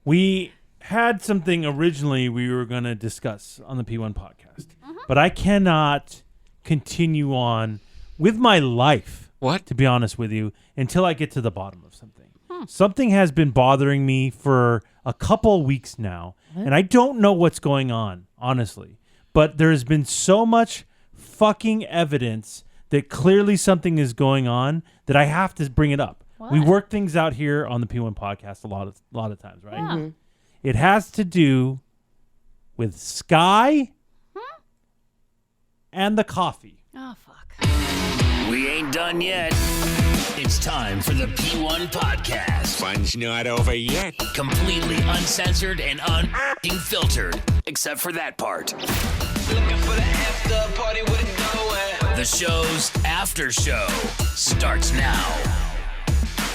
We had something originally we were going to discuss on the P1 podcast, but I cannot continue on with my life. What? To be honest with you, until I get to the bottom of something. Something has been bothering me for a couple weeks now, and I don't know what's going on, honestly. But there has been so much fucking evidence that clearly something is going on that I have to bring it up. What? We work things out here on the P1 podcast a lot of times, right? Yeah. Mm-hmm. It has to do with Sky and the coffee. Oh, fuck. We ain't done yet. It's time for the P1 podcast. Fun's not over yet. Completely uncensored and unfiltered, except for that part. Looking for the after party with it going. The show's after show starts now.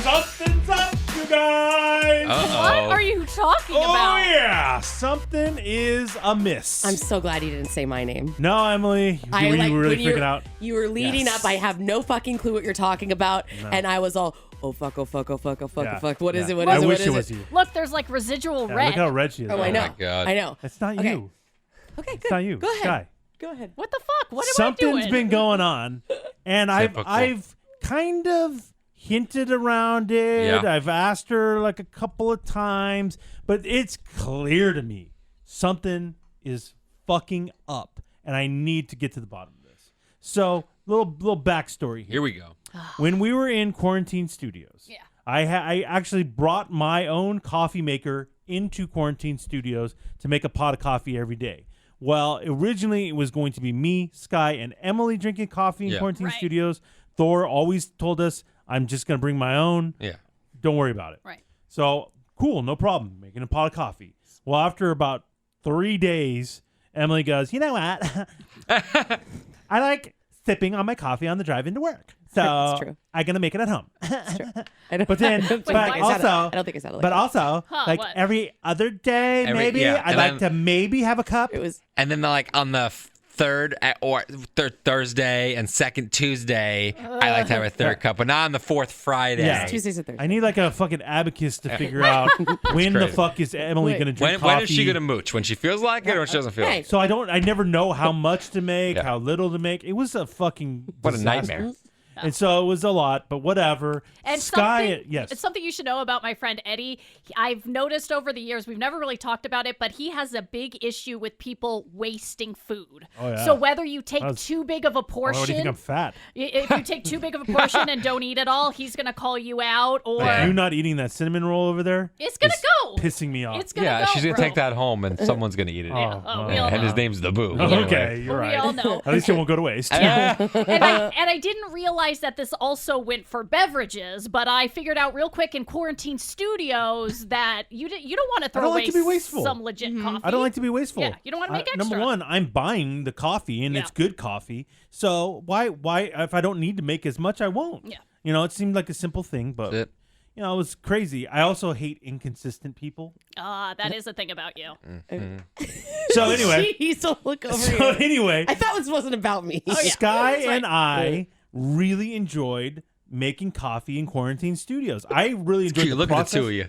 Something's up, you guys! What are you talking Oh, about? yeah! Something is amiss. I'm so glad you didn't say my name. No, Emily. I were like you really when you freaking out? You were leading Yes. up. I have no fucking clue what you're talking about, and I was all, oh fuck, oh fuck, oh fuck, oh fuck, Yeah. oh fuck. What is Yeah. it? What I is it? wish What it is was it? you. Look, there's like residual Yeah, red. look how red she is. Oh, I right know. now. my God. I know. It's not Okay. you. Okay, good. It's not you. Go ahead. Sky. Go ahead. What the fuck? What am Something's I doing? been going on, and Typical. I've kind of hinted around it. Yeah. I've asked her like a couple of times, but it's clear to me something is fucking up, and I need to get to the bottom of this. So, little backstory here. Here we go. When we were in Quarantine Studios, Yeah. I actually brought my own coffee maker into Quarantine Studios to make a pot of coffee every day. Well, originally it was going to be me, Sky, and Emily drinking coffee in Yeah. Quarantine Right. Studios. Thor always told us, I'm just going to bring my own. Yeah. Don't worry about it. Right. So, cool, no problem. Making a pot of coffee. Well, after about 3 days, Emily goes, you know what? I like sipping on my coffee on the drive into work. So That's true. I'm going to make it at home. I don't, But then, I don't think but I said it. also, I don't think I said it. Like but that. also, Huh, like what? every other day, maybe yeah, I'd and like then- to maybe have a cup. It was. And then like on the third Thursday and second Tuesday, I like to have a third cup, but not on the fourth Friday. Yeah. Tuesdays and Thursdays. I need like a fucking abacus to figure out when the crazy. fuck is Emily Wait. going to drink coffee. When is she gonna mooch? When she feels like it, or when she doesn't feel Hey. it? So I never know how much to make, Yeah. how little to make. It was a fucking What a disaster. nightmare. And so it was a lot, but whatever. And Sky, something, yes. it's something you should know about my friend Eddie. I've noticed over the years, we've never really talked about it, but he has a big issue with people wasting food. Oh, yeah. So whether you take That's- too big of a Oh, what do you think portion, I'm fat? if you take too big of a portion and don't eat it all, he's going to call you out, or Like, you not eating that cinnamon roll over there? it's going to is go. Pissing me off. It's going to Yeah, go, she's gonna bro. take that home, and someone's gonna eat it. Oh, we all And know. his name's the Boo. Oh, okay, Anyway. you're We right. all know. At least it won't go to waste. And I didn't realize that this also went for beverages, but I figured out real quick in Quarantine Studios that you don't want to throw don't away like to be wasteful. some legit coffee. I don't like to be wasteful. Yeah, you don't wanna make extra. Number one, I'm buying the coffee, and Yeah. it's good coffee. So why if I don't need to make as much, I won't. Yeah. You know, it seemed like a simple thing, but That's it. you know, it was crazy. I also hate inconsistent people. That is a thing about you. So anyway, Jeez, don't look over so here. anyway, I thought this wasn't about me. Sky That's right. and I really enjoyed making coffee in Quarantine Studios. I really enjoyed Cute. the Look at the process. two of you.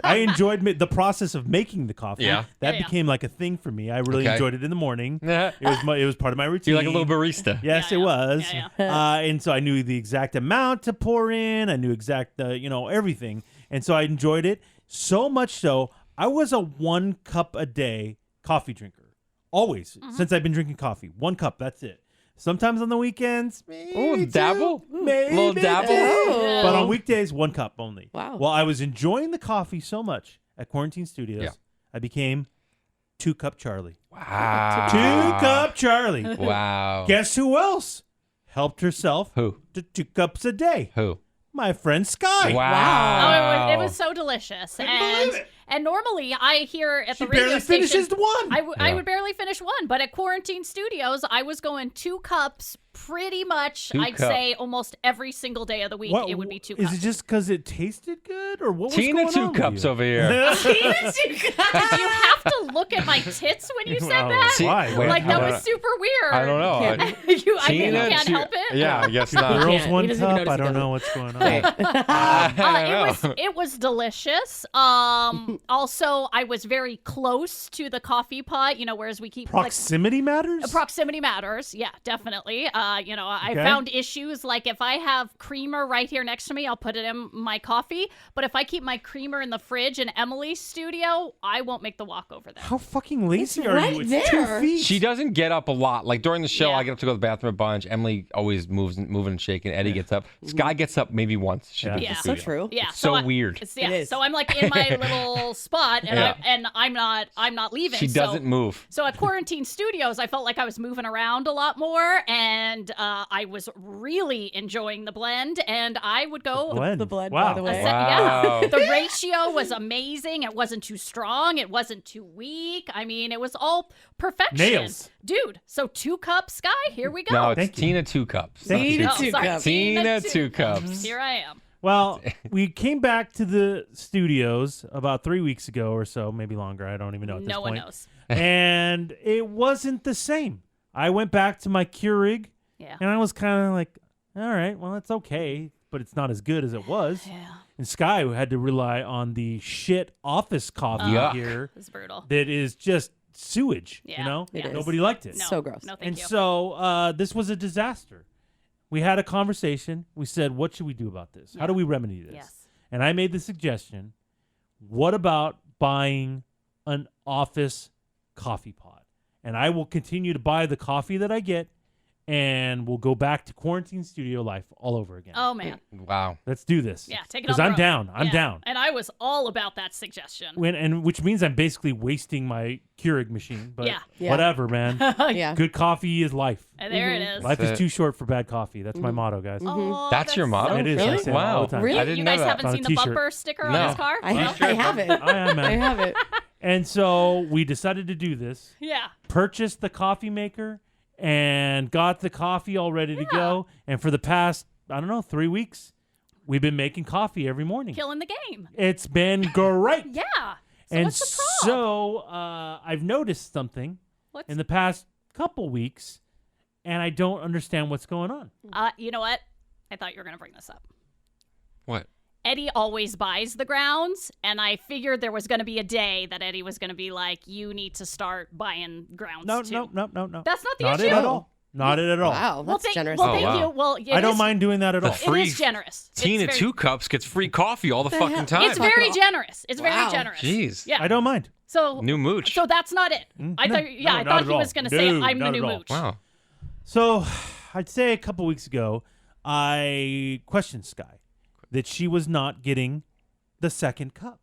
I enjoyed the process of making the coffee. Yeah. That Yeah, yeah. became like a thing for me. I really Okay. enjoyed it in the morning. Yeah. It was part of my routine. You're like a little barista. Yes, Yeah, it yeah. was. Yeah, And so I knew the exact amount to pour in. I knew exact, everything. And so I enjoyed it so much so I was a 1 cup a day coffee drinker. Always. Since I've been drinking coffee. 1 cup, that's it. Sometimes on the weekends, maybe Ooh, two, dabble? maybe Little dabble? three. Oh. But on weekdays, 1 cup only. Wow. Well, I was enjoying the coffee so much at Quarantine Studios, Yeah. I became 2 Cup Charlie. Wow. 2 Cup Charlie. Wow. Guess who else helped herself Who? to 2 cups a day? Who? My friend Sky. Wow. Oh, it was so delicious. And normally I hear at the She radio barely station, finishes the one. I would barely finish one, but at Quarantine Studios, I was going 2 cups pretty much, 2 I'd cup. say almost every single day of the week. What- It would be 2 Is cups. it just because it tasted good, or what was Tina going 2 on with cups you? over here. Did you have to look at my tits when you said Well, that? why? Wait, Like, that I was don't- super weird. I don't know. I think you can't two- help it? Yeah, I guess not. Girls can't. 1 He doesn't even cup. notice I he don't doesn't. know what's going on. It was delicious. Also, I was very close to the coffee pot, whereas we keep Proximity matters? proximity matters. Yeah, definitely. I Okay. found issues like if I have creamer right here next to me, I'll put it in my coffee. But if I keep my creamer in the fridge in Emily's studio, I won't make the walk over there. How fucking lazy It's are right you? It's there. 2 feet. She doesn't get up a lot. Like during the show, Yeah. I get up to go to the bathroom a bunch. Emily always moving and shaking. Eddie gets up. Sky gets up maybe once. She Yeah. leaves Yeah. the So studio. true. Yeah, So I- weird. Yeah, It is. so I'm like in my little spot, and Yeah. I'm not leaving. She doesn't move. So at Quarantine Studios, I felt like I was moving around a lot more, and I was really enjoying the blend. And I would go. Blend. The blood, Wow. by the way. Wow. Yeah, the ratio was amazing. It wasn't too strong. It wasn't too weak. I mean, it was all perfection. Nails. Dude. So 2 cups, Guy. Here we go. No, it's Thank you. Tina 2 cups. Thank you. Tina Oh, 2 sorry, cups. Tina 2 cups. Here I am. Well, we came back to the studios about 3 weeks ago or so, maybe longer. I don't even know at this No one point. knows. And it wasn't the same. I went back to my Keurig, Yeah. and I was kind of like, all right, well, it's okay, but it's not as good as it was. Yeah. And Sky had to rely on the shit office coffee Yuck. here It's brutal. that is just sewage, Yeah. It is. Nobody liked it. No. So gross. No, thank And you. so this was a disaster. We had a conversation. We said, what should we do about this? How do we remedy this? Yes. And I made the suggestion, what about buying an office coffee pot? And I will continue to buy the coffee that I get, and we'll go back to quarantine studio life all over again. Oh man. Wow. Let's do this. Yeah. Take it Because on the I'm road. down. I'm Yeah. down. And I was all about that suggestion. Which means I'm basically wasting my Keurig machine. But Yeah. Yeah. whatever, man. Yeah. Good coffee is life. And there it is. Life That's is it. too short for bad coffee. That's my motto, guys. Oh, That's your motto? so It is. Really? I say it all Wow. the time. Really? I didn't You know guys that. haven't On a seen the t-shirt. bumper sticker No. on his car? I No? have it. I am, man. I have it. And so we decided to do this. Yeah. Purchased the coffee maker and got the coffee all ready to go. And for the past, 3 weeks, we've been making coffee every morning. Killing the game. It's been great. Yeah. So and what's the problem? so I've noticed something What's in the past couple weeks, and I don't understand what's going on. You know what? I thought you were going to bring this up. What? Eddie always buys the grounds, and I figured there was going to be a day that Eddie was going to be like, you need to start buying grounds No, too. no. That's not the Not issue. it at all. Not it at all. Wow, Well, that's thank, generous. well, Oh, thank wow. you. Well, I don't mind doing that at all. It is generous. Tina it's 2 cups gets free coffee all the fucking time. It's very generous. It's very Wow. generous. Jeez. Yeah. I don't mind. So New mooch. So that's not it. I no, thought. Yeah, no, I not thought at he all. was going to say No, I'm the not new at all. mooch. Wow. So I'd say a couple weeks ago, I questioned Sky that she was not getting the second cup.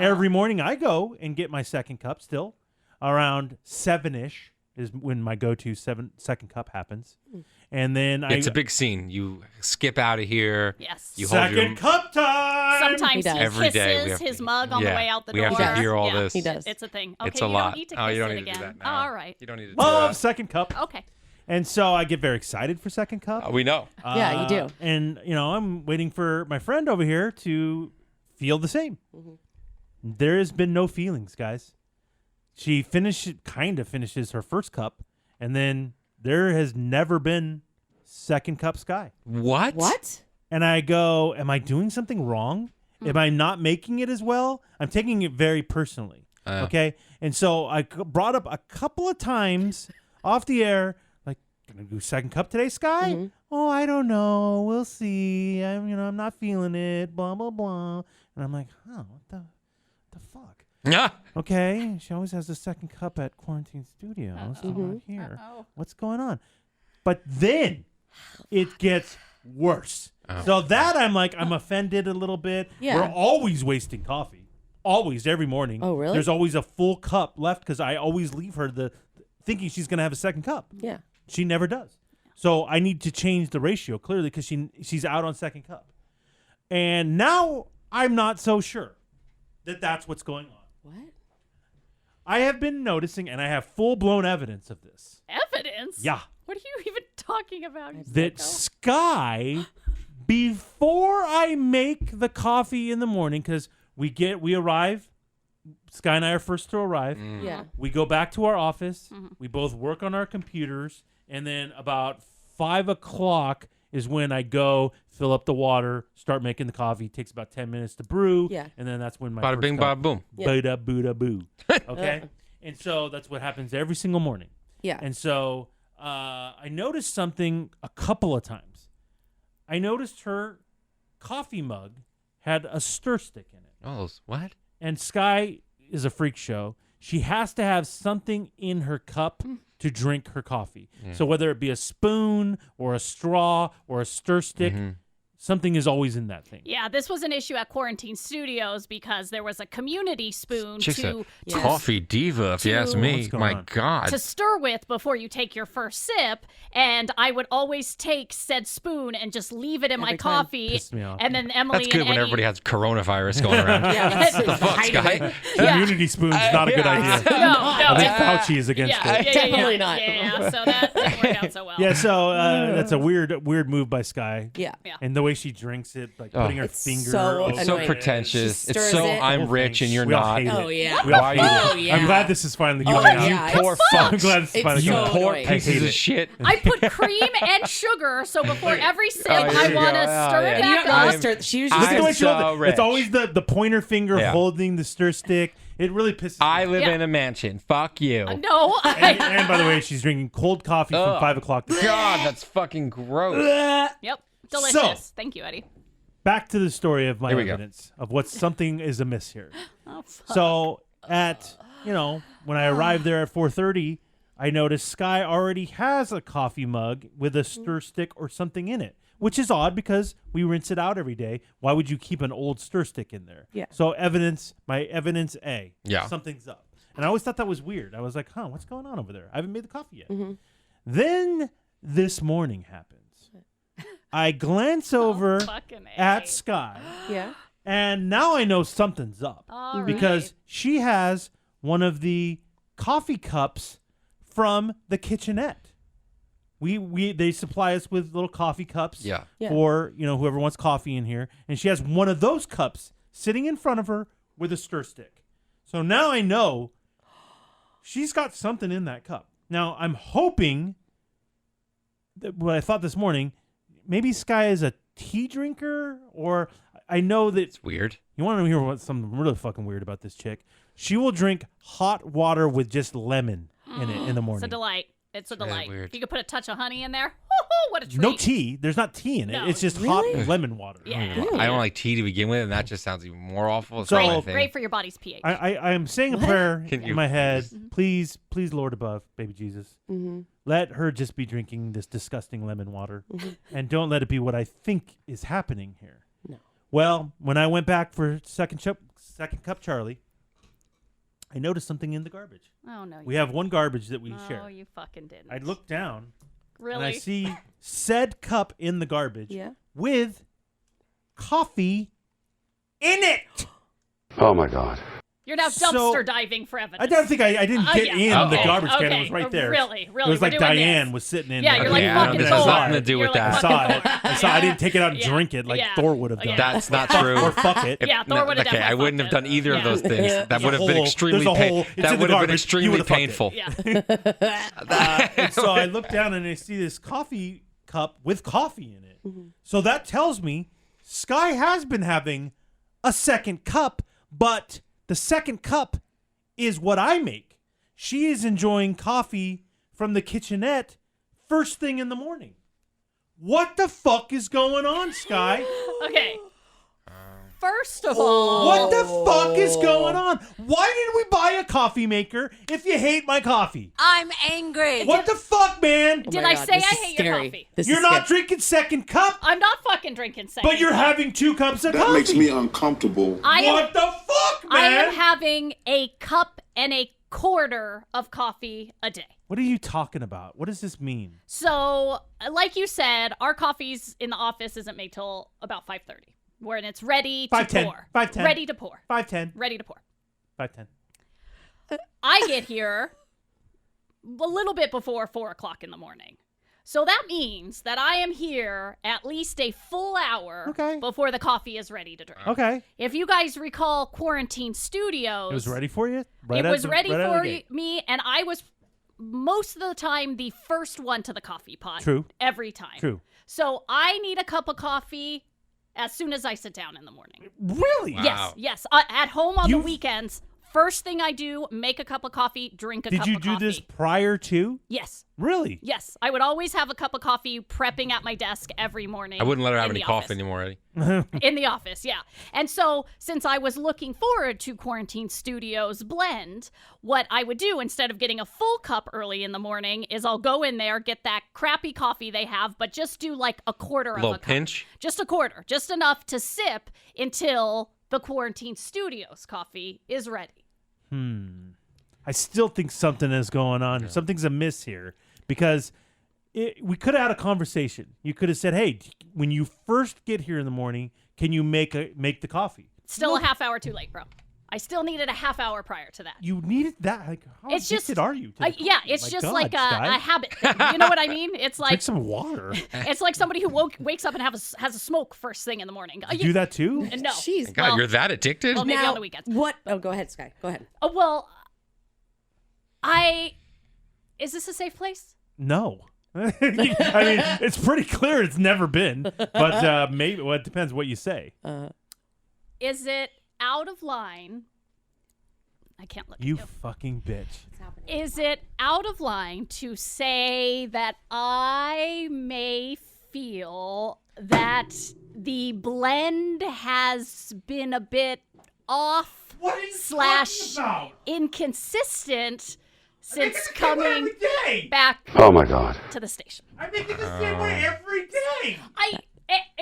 Every morning I go and get my second cup still. Around 7-ish is when my go-to second cup happens. And then It's a big scene. You skip out of here. Yes. You hold your second cup time. Sometimes he, does. Every day we kisses have to- his mug on the Yeah, way out the we door. have to hear all Yeah, this. He does. It's a thing. Okay, It's a you lot. don't need to Oh, kiss you don't it need to again. do that now. All right. You don't need to do Love that. second cup. Okay. And so I get very excited for second cup. We know. Yeah, you do. And, I'm waiting for my friend over here to feel the same. There has been no feelings, guys. She kind of finishes her first cup, and then there has never been second cup Sky. What? What? And I go, am I doing something wrong? Am I not making it as well? I'm taking it very personally. Okay? And so I brought up a couple of times off the air, like, gonna do second cup today, Sky? Oh, I don't know. We'll see. I'm not feeling it. Blah blah blah. And I'm like, what the fuck? Yeah. Okay, she always has the second cup at Quarantine Studios. Not here. What's going on? But then it gets worse. So that I'm offended a little bit. Yeah. We're always wasting coffee. Always, every morning. Oh, really? There's always a full cup left because I always leave her thinking she's going to have a second cup. Yeah. She never does. So I need to change the ratio clearly because she's out on second cup. And now I'm not so sure that that's what's going on. What? I have been noticing, and I have full-blown evidence of this, Evidence? Yeah. What are you even talking about? you that psycho? Sky, before I make the coffee in the morning, because we arrive, Sky and I are first to arrive. Yeah. We go back to our office. We both work on our computers, and then about 5 o'clock is when I go fill up the water, start making the coffee. It takes about 10 minutes to brew. Yeah. And then that's when my Bada first bing, cup- bada boom. Yeah. Bada booda boo. Okay? And so that's what happens every single morning. Yeah. And so I noticed something a couple of times. I noticed her coffee mug had a stir stick in it. Oh, what? And Sky is a freak show. She has to have something in her cup to drink her coffee. So whether it be a spoon or a straw or a stir stick, something is always in that thing. Yeah, this was an issue at Quarantine Studios because there was a community spoon Chick's to a coffee diva, if you ask me. What's going My on? God. to stir with before you take your first sip, and I would always take said spoon and just leave it in my Every time. coffee, Pissed me off. and then Emily That's good and when Eddie, everybody has coronavirus going around. Yeah, that's the fuck, height of Sky? it. Community spoon's not a good idea. No, I think it's- Fauci is against yeah, it. yeah, Definitely not. Yeah, so that didn't work out so well. Yeah, so that's a weird move by Sky. Yeah. Yeah. And the way she drinks it, like putting her It's finger. so over It's so annoying. pretentious. She It's stirs so it. I'm rich and you're We all not. hate it. Oh, yeah. We all Why hate you- Oh, yeah. I'm glad this is finally Oh, going out. yeah. You poor It's I'm fucks. glad this is It's finally so going out. Poor annoying. pieces hate of it. shit. I put cream and sugar, so before every sip, Oh, here I you want to go. Oh, stir yeah. it And you back don't know how to up. stir. She Look at usually the way I'm she holds so it. rich. It's always the pointer finger Yeah. holding the stir stick. It really pisses me I off. live Yeah. in a mansion. Fuck you. No, And by the way, she's drinking cold coffee from Ugh. 5 o'clock. God, that's fucking gross. Yep, delicious. Thank you, Eddie. Back to the story of my Here we go. evidence of what something is amiss here. Oh, fuck. So when I arrived there at 4:30, I noticed Sky already has a coffee mug with a stir stick or something in it, which is odd because we rinse it out every day. Why would you keep an old stir stick in there? Yeah. So my evidence A. Yeah. Something's up. And I always thought that was weird. I was like, what's going on over there? I haven't made the coffee yet. Then this morning happens. I glance over fucking A. at Sky. Yeah. And now I know something's up All because right. she has one of the coffee cups from the kitchenette. They supply us with little coffee cups Yeah. Yeah. for whoever wants coffee in here, and she has one of those cups sitting in front of her with a stir stick. So now I know she's got something in that cup. Now I'm hoping that what I thought this morning, maybe Sky is a tea drinker, or I know that It's weird. you want to hear what's something really fucking weird about this chick? She will drink hot water with just lemon in it in the It's morning. a delight. It's a really delight. weird. If you could put a touch of honey in there, woo-hoo, what a treat. No tea. There's not tea in it. No. It's just Really? hot lemon water. Yeah. I don't like tea to begin with, and that just sounds even more awful. It's So- not my Great, thing. great for your body's pH. I am saying a prayer Can in you my head. please? Please, Lord above, baby Jesus, let her just be drinking this disgusting lemon water, and don't let it be what I think is happening here. No. Well, when I went back for second cup Charlie, I noticed something in the garbage. Oh, no. We have one garbage that we Oh, share. you fucking didn't. I looked down Really? and I see said cup in the garbage Yeah. with coffee in it. Oh my God. You're now So- dumpster diving for evidence. I don't think I didn't get yeah. in the Okay, garbage can. It okay. was right there. Really? It was We're like doing Diane this. was sitting in Yeah, there. you're like Yeah, fucking this Thor. has nothing to do You're with like that. I saw fucking it. Thor. I saw. I didn't take it out and Yeah. drink it like Yeah. Thor would have done. Yeah. That's not true. Or fuck it. Yeah, Thor would have Okay, I definitely wouldn't have fucked done it. either of Yeah. those things. Yeah. That would have been extremely There's a hole. painful. It's That in the would have been garbage. You extremely would've fucked it. painful. Yeah. And so I look down and I see this coffee cup with coffee in it. So that tells me Sky has been having a second cup, but the second cup is what I make. She is enjoying coffee from the kitchenette first thing in the morning. What the fuck is going on, Sky? Okay. First of all, What the fuck is going on? Why did we buy a coffee maker if you hate my coffee? I'm angry. What the fuck, man? Oh Did my I God, say this I is hate your scary. coffee? This You're is not scary. drinking second cup, I'm not fucking drinking second. but you're cup. having 2 cups of That coffee. makes me uncomfortable. I am, What the fuck, I man? am having a cup and a quarter of coffee a day. What are you talking about? What does this mean? So, like you said, our coffees in the office isn't made till about 5:30, when it's ready to 5:10. pour. 5:10. Ready to pour. 5:10. Ready to pour. 5:10. I get here a little bit before 4 o'clock in the morning. So that means that I am here at least a full hour Okay. before the coffee is ready to drink. Okay. If you guys recall Quarantine Studios, It was ready for you? it was ready right out of for the gate. me, and I was most of the time the first one to the coffee pot. True. Every time. True. So I need a cup of coffee as soon as I sit down in the morning. Really? Wow. Yes. At home on the weekends, first thing I do, make a cup of coffee, drink a cup of coffee. Did you do this prior to? Yes. Really? Yes. I would always have a cup of coffee prepping at my desk every morning. I wouldn't let her have in any the coffee office. anymore, Eddie. In the office, yeah. And so, since I was looking forward to Quarantine Studios Blend, what I would do instead of getting a full cup early in the morning is I'll go in there, get that crappy coffee they have, but just do like a quarter of a Little cup. pinch. Just a quarter. Just enough to sip until the Quarantine Studios coffee is ready. I still think something is going on. Something's amiss here because we could have had a conversation. You could have said, "Hey, when you first get here in the morning, can you make the coffee?" Still a half hour too late, bro. I still needed a half hour prior to that. You needed that. Like, how It's just addicted are you? To the yeah, coffee? it's My just God, like a Sky. habit thing. You know what I mean? It's Drink like some water. it's like somebody who wakes up and has a smoke first thing in the morning. You do that too? No. Jeez. God, Well- you're that addicted? Well, maybe Now, on the weekends. What? Oh, go ahead, Sky. Go ahead. Well, is this a safe place? No. I mean, it's pretty clear it's never been, but maybe. Well, it depends what you say. Is it out of line? I can't look You at you. fucking bitch. Is it out of line to say that I may feel that the blend has been a bit off slash inconsistent since coming back Oh my God. to the station? I make it the same way every day.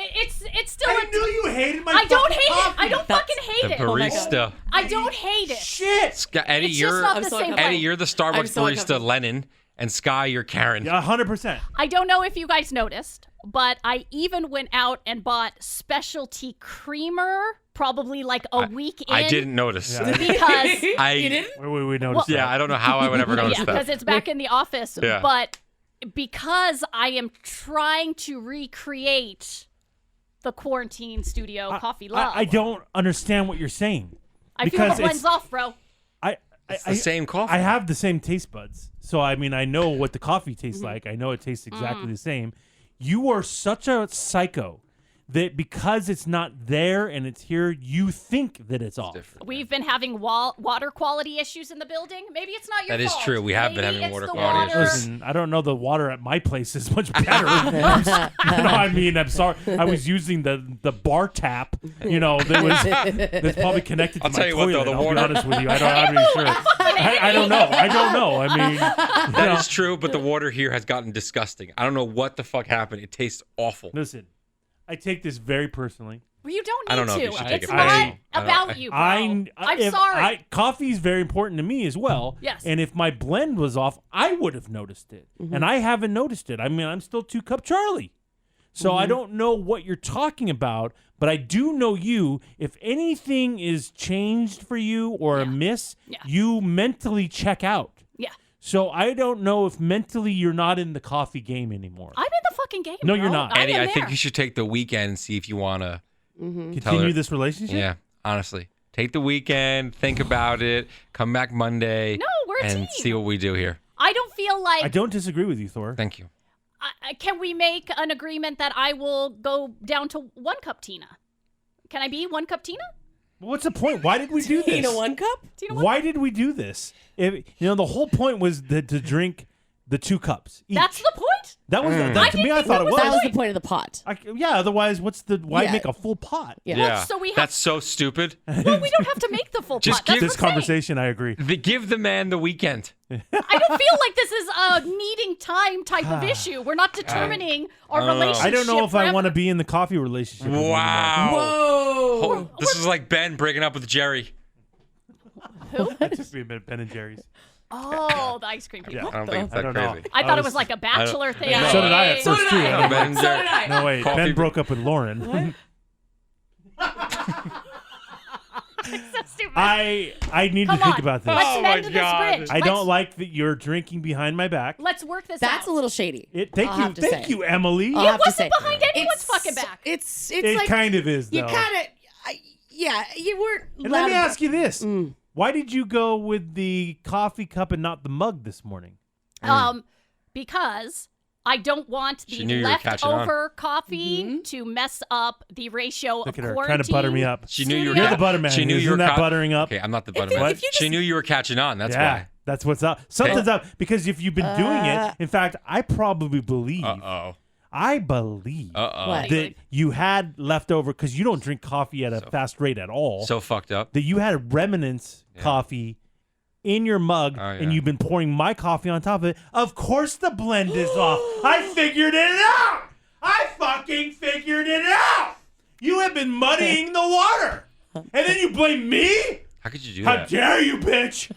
It's still I knew you hated my I don't fucking hate it. coffee. I don't fucking hate The it. barista. I don't hate it. Shit. Eddie, It's just you're not I'm the so same uncomfortable. Eddie, way. you're the Starbucks I'm so barista uncomfortable. Lennon, and Sky, you're Karen. Yeah, 100%. I don't know if you guys noticed, but I even went out and bought specialty creamer probably like a week in. I didn't notice. Yeah. Because You didn't? We noticed Yeah, I don't know how I would ever notice yeah, that. because it's back in the office. Yeah. But because I am trying to recreate the Quarantine Studio coffee love, I don't understand what you're saying. I feel because it blends off, bro. It's the same coffee. I have the same taste buds. So, I mean, I know what the coffee tastes like. I know it tastes exactly the same. You are such a psycho that because it's not there and it's here, you think that it's off. different. We've been having water quality issues in the building. Maybe it's not your That is fault. true. We have been Maybe having it's water the quality water. issues. Listen, I don't know the water at my place is much better. I mean, I'm sorry. I was using the bar tap, that's probably connected to I'll my tell you what, toilet. though, the I'll water- be honest with you. I'm not really sure. I don't know. I don't know. I mean, That is true, but the water here has gotten disgusting. I don't know what the fuck happened. It tastes awful. listen, I take this very personally. Well, you don't need I don't know to. if you should take It's it not personal. about you, bro. I'm if sorry. Coffee is very important to me as well. Yes. And if my blend was off, I would have noticed it. And I haven't noticed it. I mean, I'm still 2-cup Charlie. So I don't know what you're talking about, but I do know you. If anything is changed for you or amiss, you mentally check out. Yeah. So I don't know if mentally you're not in the coffee game anymore. I'm in the fucking game. No, bro. you're not. I'm Eddie, in I think there. you should take the weekend and see if you want to. Continue this relationship? Yeah, honestly. Take the weekend, think about it, come back Monday. No, we're a and team. see what we do here. I don't feel like. I don't disagree with you, Thor. Thank you. Can we make an agreement that I will go down to 1 cup Tina? Can I be 1 cup Tina? What's the point? Why did we do this? Tina 1 cup? Tina, what? Why did we do this? The whole point was to drink the 2 cups each. That's the point? That was Mm. that, to me. I thought it was. That was the point of the pot. Yeah. Otherwise, why Yeah. make a full pot? Yeah. Yeah, so we have- that's so stupid. Well, we don't have to make the full Just pot. That's give- This what I'm saying. conversation, I agree. Give the man the weekend. I don't feel like this is a needing time type of issue. We're not determining our I don't know. relationship. I don't know if I want to forever. be in the coffee relationship. with you anymore. Wow. Whoa. This is like Ben breaking up with Jerry. I'd just be a bit of Ben and Jerry's. Oh, the ice cream people. I don't think it's I that don't know. crazy. I thought it was like a bachelor thing. Yeah. So did I at Hey. first too. did I. I Ben mean, and So Jerry. did I. no wait, Coffee- Ben broke up with Lauren. So stupid. I need Come to think on. about this. Let's Oh my mend this God. bridge. I don't like that you're drinking behind my back. Let's work this That's out. a little shady. Thank I'll you, have to say. thank you, Emily. I'll have to wasn't say. behind anyone's fucking back. It's It like kind of is, though. you kind of yeah, you weren't And loud let me about- ask you this: Why did you go with the coffee cup and not the mug this morning? Because I don't want She the knew you were catching on. leftover coffee to mess up the ratio Look of at her quarantine. trying to butter me up. She knew you were. You're the butter man. She knew you were Isn't that buttering up? Okay, I'm not the butter man. if you She knew you were catching on. That's yeah, why. that's what's up. Something's up because if you've been doing it, in fact, I probably believe. I believe What? that you had leftover because you don't drink coffee at a fast rate at all. So fucked up. That you had remnants coffee in your mug and you've been pouring my coffee on top of it. Of course the blend is off. I figured it out. I fucking figured it out. You have been muddying the water. And then you blame me? How could you do How that? dare you, bitch?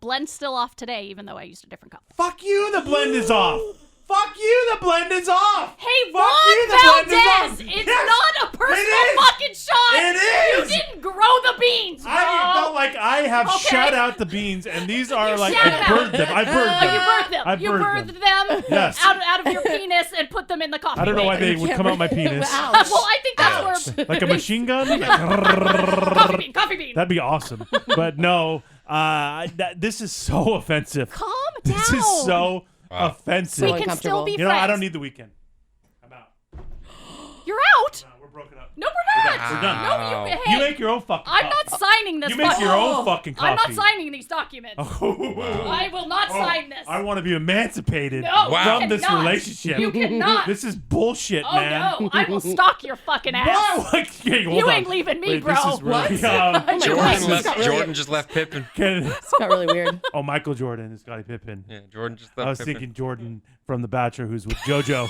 Blend's still off today, even though I used a different cup. Fuck you, the blend is off. Fuck you, the blend is off. Hey, Fuck Juan you, the blend is off. Valdez! It's Yes, not a personal it is. fucking shot! It is. You didn't grow the beans, bro! I felt like I have Okay. shut out the beans, and these are like shut I out. birthed them. I birthed Oh, them. you birthed them. I You birthed birthed them Yes. out of your penis and put them in the coffee I don't know why maker. they would come out my penis. Ouch. Well, I think that's where Like a machine gun? coffee bean. That'd be awesome. But no, this is so offensive. Calm down. This is so offensive. We So can still uncomfortable. be You know, friends. I don't need the weekend. I'm out. You're out. No, we're broken up. No, we're not. We're done. No, hey, You make your own fucking I'm coffee. not signing this. You make your own fucking coffee. I'm not signing these documents. Oh. I will not sign this. I want to be emancipated No, you from this cannot. relationship. You cannot. This is bullshit, Oh man. no, I will stalk your fucking ass. Why? Okay, hold You on. ain't leaving me, Wait, bro. This is really, God. Jordan This got really- Jordan just left Pippen. It's got really weird. Oh, Michael Jordan is Scottie Pippen. Yeah, Jordan just left I was Pippen. thinking Jordan from The Bachelor, who's with JoJo.